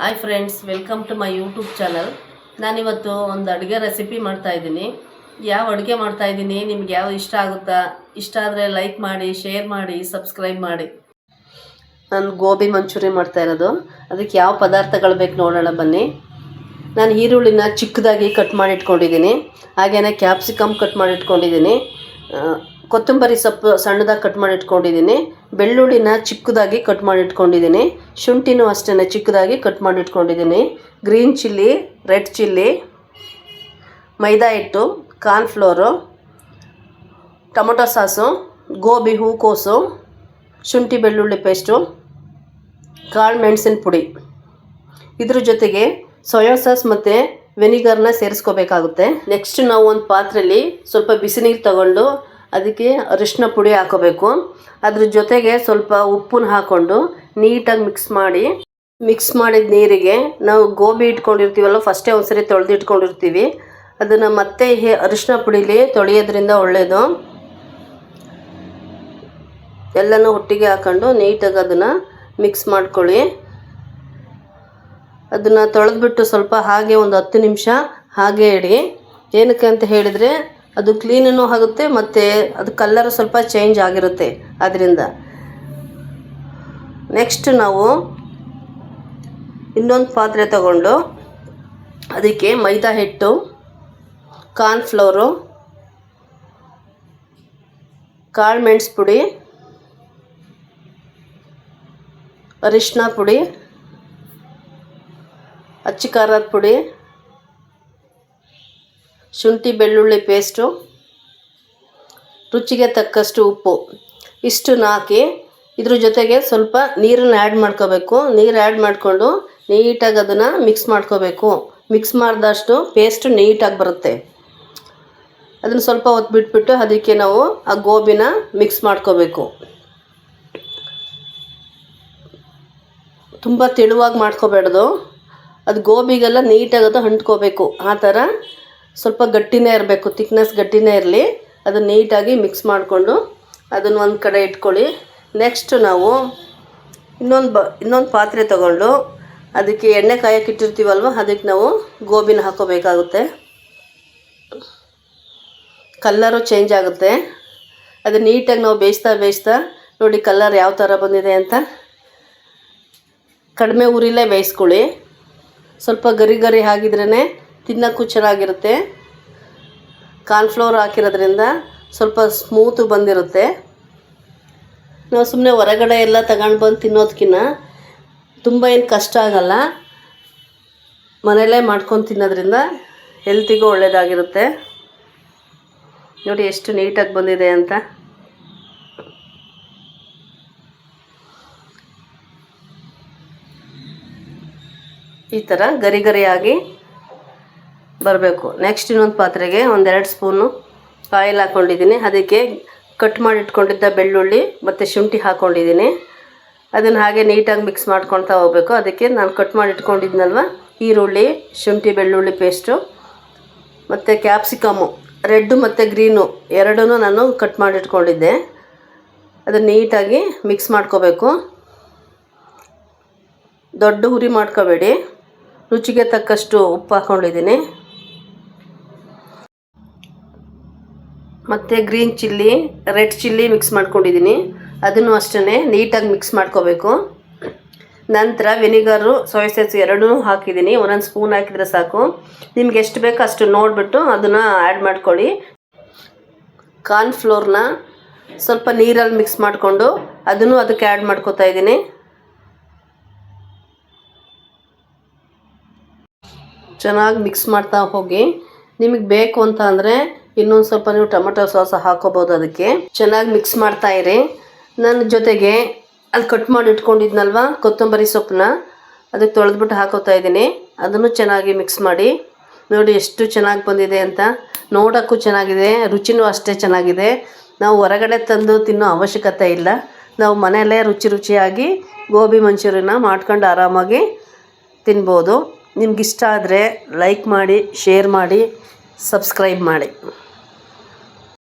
Hi friends, welcome to my YouTube channel. ನಾನಿವತ್ತು ಒಂದು ಅಡುಗೆ ರೆಸಿಪಿ ಮಾಡ್ತಾಯಿದ್ದೀನಿ. ಯಾವ ಅಡುಗೆ ಮಾಡ್ತಾಯಿದ್ದೀನಿ, ನಿಮ್ಗೆ ಯಾವುದು ಇಷ್ಟ ಆಗುತ್ತಾ? ಇಷ್ಟ ಆದರೆ ಲೈಕ್ ಮಾಡಿ, ಶೇರ್ ಮಾಡಿ, ಸಬ್ಸ್ಕ್ರೈಬ್ ಮಾಡಿ. ನಾನು ಗೋಬಿ ಮಂಚೂರಿ ಮಾಡ್ತಾಯಿರೋದು. ಅದಕ್ಕೆ ಯಾವ ಪದಾರ್ಥಗಳು ಬೇಕು ನೋಡೋಣ ಬನ್ನಿ. ನಾನು ಈರುಳ್ಳಿನ ಚಿಕ್ಕದಾಗಿ ಕಟ್ ಮಾಡಿ ಇಟ್ಕೊಂಡಿದ್ದೀನಿ. ಹಾಗೆಯೇ ಕ್ಯಾಪ್ಸಿಕಮ್ ಕಟ್ ಮಾಡಿ ಇಟ್ಕೊಂಡಿದ್ದೀನಿ. ಕೊತ್ತಂಬರಿ ಸೊಪ್ಪು ಸಣ್ಣದಾಗಿ ಕಟ್ ಮಾಡಿ ಇಟ್ಕೊಂಡಿದ್ದೀನಿ. ಬೆಳ್ಳುಳ್ಳಿನ ಚಿಕ್ಕದಾಗಿ ಕಟ್ ಮಾಡಿ ಇಟ್ಕೊಂಡಿದ್ದೀನಿ. ಶುಂಠಿನೂ ಅಷ್ಟೇ ಚಿಕ್ಕದಾಗಿ ಕಟ್ ಮಾಡಿ ಇಟ್ಕೊಂಡಿದ್ದೀನಿ. ಗ್ರೀನ್ ಚಿಲ್ಲಿ, ರೆಡ್ ಚಿಲ್ಲಿ, ಮೈದಾ ಹಿಟ್ಟು, ಕಾರ್ನ್ಫ್ಲೋರು, ಟೊಮೊಟೊ ಸಾಸು, ಗೋಬಿ ಹೂಕೋಸು, ಶುಂಠಿ ಬೆಳ್ಳುಳ್ಳಿ ಪೇಸ್ಟು, ಕಾಳು ಮೆಣಸಿನ ಪುಡಿ. ಇದ್ರ ಜೊತೆಗೆ ಸೋಯಾ ಸಾಸ್ ಮತ್ತು ವೆನಿಗರ್ನ ಸೇರಿಸ್ಕೋಬೇಕಾಗುತ್ತೆ. ನೆಕ್ಸ್ಟ್ ನಾವು ಒಂದು ಪಾತ್ರೆಯಲ್ಲಿ ಸ್ವಲ್ಪ ಬಿಸಿ ನೀರು ತಗೊಂಡು ಅದಕ್ಕೆ ಅರಿಶಿನ ಪುಡಿ ಹಾಕೋಬೇಕು. ಅದ್ರ ಜೊತೆಗೆ ಸ್ವಲ್ಪ ಉಪ್ಪನ್ನ ಹಾಕ್ಕೊಂಡು ನೀಟಾಗಿ ಮಿಕ್ಸ್ ಮಾಡಿದ ನೀರಿಗೆ ನಾವು ಗೋಬಿ ಇಟ್ಕೊಂಡಿರ್ತೀವಲ್ಲ, ಫಸ್ಟೇ ಒಂದ್ಸರಿ ತೊಳೆದು ಇಟ್ಕೊಂಡಿರ್ತೀವಿ. ಅದನ್ನು ಮತ್ತೆ ಅರಿಶಿನ ಪುಡಿಲಿ ತೊಳೆಯೋದ್ರಿಂದ ಒಳ್ಳೆಯದು. ಎಲ್ಲನೂ ಒಟ್ಟಿಗೆ ಹಾಕ್ಕೊಂಡು ನೀಟಾಗಿ ಅದನ್ನು ಮಿಕ್ಸ್ ಮಾಡ್ಕೊಳ್ಳಿ. ಅದನ್ನು ತೊಳೆದ್ಬಿಟ್ಟು ಸ್ವಲ್ಪ ಹಾಗೆ ಒಂದು 10 ನಿಮಿಷ ಹಾಗೆ ಇಡಿ. ಏನಕ್ಕೆ ಅಂತ ಹೇಳಿದರೆ ಅದು ಕ್ಲೀನೂ ಆಗುತ್ತೆ ಮತ್ತು ಅದು ಕಲ್ಲರು ಸ್ವಲ್ಪ ಚೇಂಜ್ ಆಗಿರುತ್ತೆ ಅದರಿಂದ. ನೆಕ್ಸ್ಟ್ ನಾವು ಇನ್ನೊಂದು ಪಾತ್ರೆ ತಗೊಂಡು ಅದಕ್ಕೆ ಮೈದಾ ಹಿಟ್ಟು, ಕಾರ್ನ್ಫ್ಲೋರು, ಕಾಳು ಮೆಣಸು ಪುಡಿ, ಅರಿಶಿನ ಪುಡಿ, ಅಚ್ಚ ಖಾರದ ಪುಡಿ, ಶುಂಠಿ ಬೆಳ್ಳುಳ್ಳಿ ಪೇಸ್ಟು, ರುಚಿಗೆ ತಕ್ಕಷ್ಟು ಉಪ್ಪು ಇಷ್ಟನ್ನು ಹಾಕಿ ಇದ್ರ ಜೊತೆಗೆ ಸ್ವಲ್ಪ ನೀರನ್ನು ಆ್ಯಡ್ ಮಾಡ್ಕೋಬೇಕು. ನೀರು ಆ್ಯಡ್ ಮಾಡಿಕೊಂಡು ನೀಟಾಗಿ ಅದನ್ನು ಮಿಕ್ಸ್ ಮಾಡ್ಕೋಬೇಕು. ಮಿಕ್ಸ್ ಮಾಡಿದಷ್ಟು ಪೇಸ್ಟು ನೀಟಾಗಿ ಬರುತ್ತೆ. ಅದನ್ನು ಸ್ವಲ್ಪ ಹೊತ್ತು ಬಿಟ್ಬಿಟ್ಟು ಅದಕ್ಕೆ ನಾವು ಆ ಗೋಬಿನ ಮಿಕ್ಸ್ ಮಾಡ್ಕೋಬೇಕು. ತುಂಬ ತೆಳುವಾಗಿ ಮಾಡ್ಕೋಬೇಡ್ದು. ಅದು ಗೋಬಿಗೆಲ್ಲ ನೀಟಾಗಿ ಅದು ಅಂಟ್ಕೋಬೇಕು. ಆ ಥರ ಸ್ವಲ್ಪ ಗಟ್ಟಿನೇ ಇರಬೇಕು, ತಿಕ್ನೆಸ್ ಗಟ್ಟಿನೇ ಇರಲಿ. ಅದನ್ನು ನೀಟಾಗಿ ಮಿಕ್ಸ್ ಮಾಡಿಕೊಂಡು ಅದನ್ನು ಒಂದು ಕಡೆ ಇಟ್ಕೊಳ್ಳಿ. ನೆಕ್ಸ್ಟ್ ನಾವು ಇನ್ನೊಂದು ಪಾತ್ರೆ ತಗೊಂಡು ಅದಕ್ಕೆ ಎಣ್ಣೆ ಕಾಯಕ್ಕೆ ಇಟ್ಟಿರ್ತೀವಲ್ವ, ಅದಕ್ಕೆ ನಾವು ಗೋಬಿನ ಹಾಕೋಬೇಕಾಗುತ್ತೆ. ಕಲ್ಲರು ಚೇಂಜ್ ಆಗುತ್ತೆ. ಅದು ನೀಟಾಗಿ ನಾವು ಬೇಯಿಸ್ತಾ ನೋಡಿ ಕಲರ್ ಯಾವ ಥರ ಬಂದಿದೆ ಅಂತ. ಕಡಿಮೆ ಉರಿಲೇ ಬೇಯಿಸ್ಕೊಳ್ಳಿ. ಸ್ವಲ್ಪ ಗರಿ ಆಗಿದ್ರೇ ತಿನ್ನೋಕ್ಕೂ ಚೆನ್ನಾಗಿರುತ್ತೆ. ಕಾರ್ನ್ಫ್ಲೋರ್ ಹಾಕಿರೋದ್ರಿಂದ ಸ್ವಲ್ಪ ಸ್ಮೂತು ಬಂದಿರುತ್ತೆ. ನಾವು ಸುಮ್ಮನೆ ಹೊರಗಡೆ ಎಲ್ಲ ತಗೊಂಡು ಬಂದು ತಿನ್ನೋದಕ್ಕಿಂತ ತುಂಬ ಏನು ಕಷ್ಟ ಆಗಲ್ಲ. ಮನೆಯಲ್ಲೇ ಮಾಡ್ಕೊಂಡು ತಿನ್ನೋದ್ರಿಂದ ಹೆಲ್ತಿಗೂ ಒಳ್ಳೆಯದಾಗಿರುತ್ತೆ. ನೋಡಿ ಎಷ್ಟು ನೀಟಾಗಿ ಬಂದಿದೆ ಅಂತ. ಈ ಥರ ಗರಿಯಾಗಿ ಬರಬೇಕು. ನೆಕ್ಸ್ಟ್ ಇನ್ನೊಂದು ಪಾತ್ರೆಗೆ 1-2 ಸ್ಪೂನು ಆಯಿಲ್ ಹಾಕ್ಕೊಂಡಿದ್ದೀನಿ. ಅದಕ್ಕೆ ಕಟ್ ಮಾಡಿ ಇಟ್ಕೊಂಡಿದ್ದ ಬೆಳ್ಳುಳ್ಳಿ ಮತ್ತು ಶುಂಠಿ ಹಾಕ್ಕೊಂಡಿದ್ದೀನಿ. ಅದನ್ನು ಹಾಗೆ ನೀಟಾಗಿ ಮಿಕ್ಸ್ ಮಾಡ್ಕೊಳ್ತಾ ಹೋಗಬೇಕು. ಅದಕ್ಕೆ ನಾನು ಕಟ್ ಮಾಡಿ ಇಟ್ಕೊಂಡಿದ್ನಲ್ವ ಈರುಳ್ಳಿ, ಶುಂಠಿ ಬೆಳ್ಳುಳ್ಳಿ ಪೇಸ್ಟು ಮತ್ತು ಕ್ಯಾಪ್ಸಿಕಮ್ಮು ರೆಡ್ಡು ಮತ್ತು ಗ್ರೀನು ಎರಡೂ ನಾನು ಕಟ್ ಮಾಡಿ ಇಟ್ಕೊಂಡಿದ್ದೆ. ಅದನ್ನು ನೀಟಾಗಿ ಮಿಕ್ಸ್ ಮಾಡ್ಕೋಬೇಕು. ದೊಡ್ಡ ಉರಿ ಮಾಡ್ಕೋಬೇಡಿ. ರುಚಿಗೆ ತಕ್ಕಷ್ಟು ಉಪ್ಪು ಹಾಕ್ಕೊಂಡಿದ್ದೀನಿ. ಮತ್ತು green chilli, red chilli mix ಮಾಡ್ಕೊಂಡಿದ್ದೀನಿ. ಅದನ್ನು ಅಷ್ಟೇ ನೀಟಾಗಿ ಮಿಕ್ಸ್ ಮಾಡ್ಕೋಬೇಕು. ನಂತರ ವೆನಿಗರು, ಸೋಯಾ ಸಾಸ್ ಎರಡೂ ಹಾಕಿದ್ದೀನಿ. 1 ಸ್ಪೂನ್ ಹಾಕಿದರೆ ಸಾಕು. ನಿಮ್ಗೆ ಎಷ್ಟು ಬೇಕೋ ಅಷ್ಟು ನೋಡಿಬಿಟ್ಟು ಅದನ್ನು ಆ್ಯಡ್ ಮಾಡ್ಕೊಳ್ಳಿ. ಕಾರ್ನ್ಫ್ಲೋರ್ನ ಸ್ವಲ್ಪ ನೀರಲ್ಲಿ ಮಿಕ್ಸ್ ಮಾಡಿಕೊಂಡು ಅದನ್ನು ಅದಕ್ಕೆ ಆ್ಯಡ್ ಮಾಡ್ಕೋತಾ ಇದ್ದೀನಿ. ಚೆನ್ನಾಗಿ ಮಿಕ್ಸ್ ಮಾಡ್ತಾ ಹೋಗಿ. ನಿಮಗೆ ಬೇಕು ಅಂತ ಅಂದರೆ ಇನ್ನೊಂದು ಸ್ವಲ್ಪ ನೀವು ಟೊಮೊಟೊ ಸಾಸ್ ಹಾಕೋಬೋದು. ಅದಕ್ಕೆ ಚೆನ್ನಾಗಿ ಮಿಕ್ಸ್ ಮಾಡ್ತಾ ಇರಿ. ನನ್ನ ಜೊತೆಗೆ ಅಲ್ಲಿ ಕಟ್ ಮಾಡಿ ಇಟ್ಕೊಂಡಿದ್ನಲ್ವ ಕೊತ್ತಂಬರಿ ಸೊಪ್ಪನ್ನ ಅದಕ್ಕೆ ತೊಳೆದ್ಬಿಟ್ಟು ಹಾಕೋತಾ ಇದ್ದೀನಿ. ಅದನ್ನು ಚೆನ್ನಾಗಿ ಮಿಕ್ಸ್ ಮಾಡಿ. ನೋಡಿ ಎಷ್ಟು ಚೆನ್ನಾಗಿ ಬಂದಿದೆ ಅಂತ. ನೋಡೋಕ್ಕೂ ಚೆನ್ನಾಗಿದೆ, ರುಚಿನೂ ಅಷ್ಟೇ ಚೆನ್ನಾಗಿದೆ. ನಾವು ಹೊರಗಡೆ ತಂದು ತಿನ್ನೋ ಅವಶ್ಯಕತೆ ಇಲ್ಲ. ನಾವು ಮನೆಯಲ್ಲೇ ರುಚಿಯಾಗಿ ಗೋಬಿ ಮಂಚೂರಿನ ಮಾಡ್ಕೊಂಡು ಆರಾಮಾಗಿ ತಿನ್ಬೋದು. ನಿಮ್ಗಿಷ್ಟ ಆದರೆ ಲೈಕ್ ಮಾಡಿ, ಶೇರ್ ಮಾಡಿ, ಸಬ್ಸ್ಕ್ರೈಬ್ ಮಾಡಿ.